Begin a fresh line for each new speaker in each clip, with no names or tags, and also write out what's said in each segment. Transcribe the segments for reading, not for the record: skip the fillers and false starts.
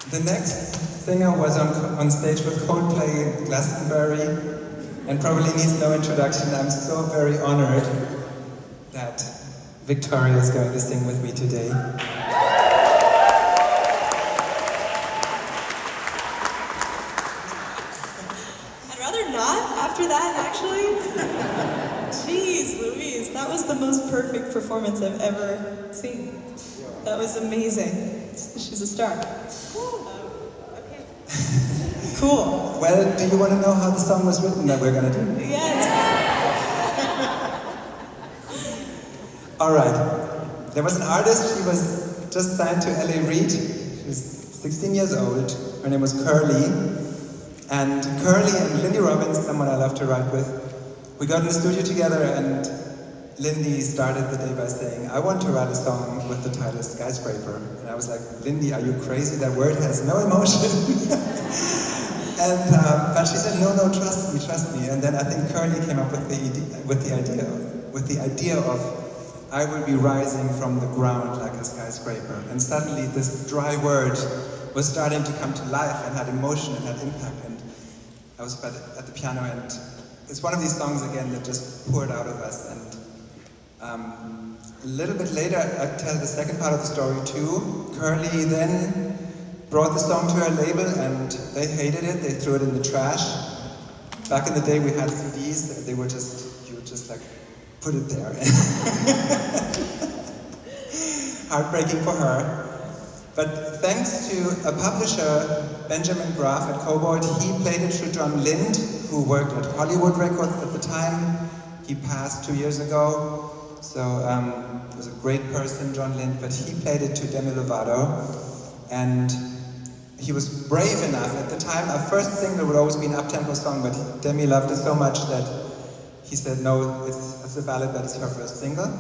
The next singer was on stage with Coldplay in Glastonbury and probably needs no introduction. I'm so very honored that Victoria is going to sing with me today.
I'd rather not after that, actually. Jeez Louise, that was the most perfect performance I've ever seen. That was amazing. She's a star. Okay. Cool.
Well, do you want to know how the song was written that we're going to do?
Yeah.
All right. There was an artist, she was just signed to LA Reid. She was 16 years old. Her name was Curly. And Curly and Lindy Robbins, someone I love to write with, we got in the studio together and Lindy started the day by saying, I want to write a song with the title Skyscraper. And I was like, Lindy, are you crazy? That word has no emotion. But she said, no, trust me. And then I think Curly came up with the idea of, I will be rising from the ground like a skyscraper. And suddenly this dry word was starting to come to life and had emotion and had impact. And I was at the piano, and it's one of these songs again that just poured out of us. And a little bit later, I tell the second part of the story too. Curly then brought the song to her label, and they hated it. They threw it in the trash. Back in the day, we had CDs. They were you would just like put it there. Heartbreaking for her. But thanks to a publisher, Benjamin Graff at Cobalt, he played it to John Lind, who worked at Hollywood Records at the time. He passed 2 years ago. So he was a great person, John Lind, but he played it to Demi Lovato. And he was brave enough. At the time, our first single would always be an up-tempo song, but Demi loved it so much that he said, no, it's a valid that it's her first single.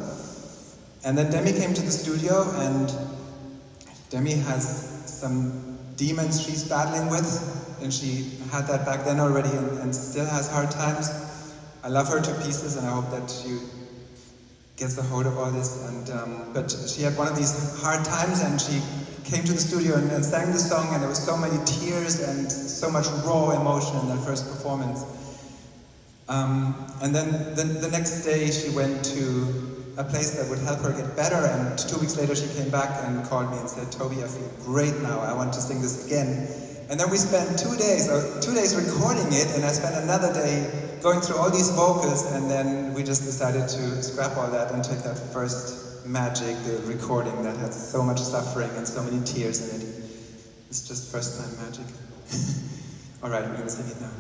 And then Demi came to the studio, and Demi has some demons she's battling with, and she had that back then already and still has hard times. I love her to pieces, and I hope that she gets a hold of all this. But she had one of these hard times, and she came to the studio and sang the song, and there was so many tears and so much raw emotion in that first performance. And then the next day she went to a place that would help her get better, and 2 weeks later she came back and called me and said, Toby, I feel great now, I want to sing this again. And then we spent 2 days recording it, and I spent another day going through all these vocals, and then we just decided to scrap all that and take that first magic, the recording that had so much suffering and so many tears in it. It's just first time magic. All right, we're going to sing it now.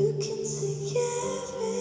You can take everything.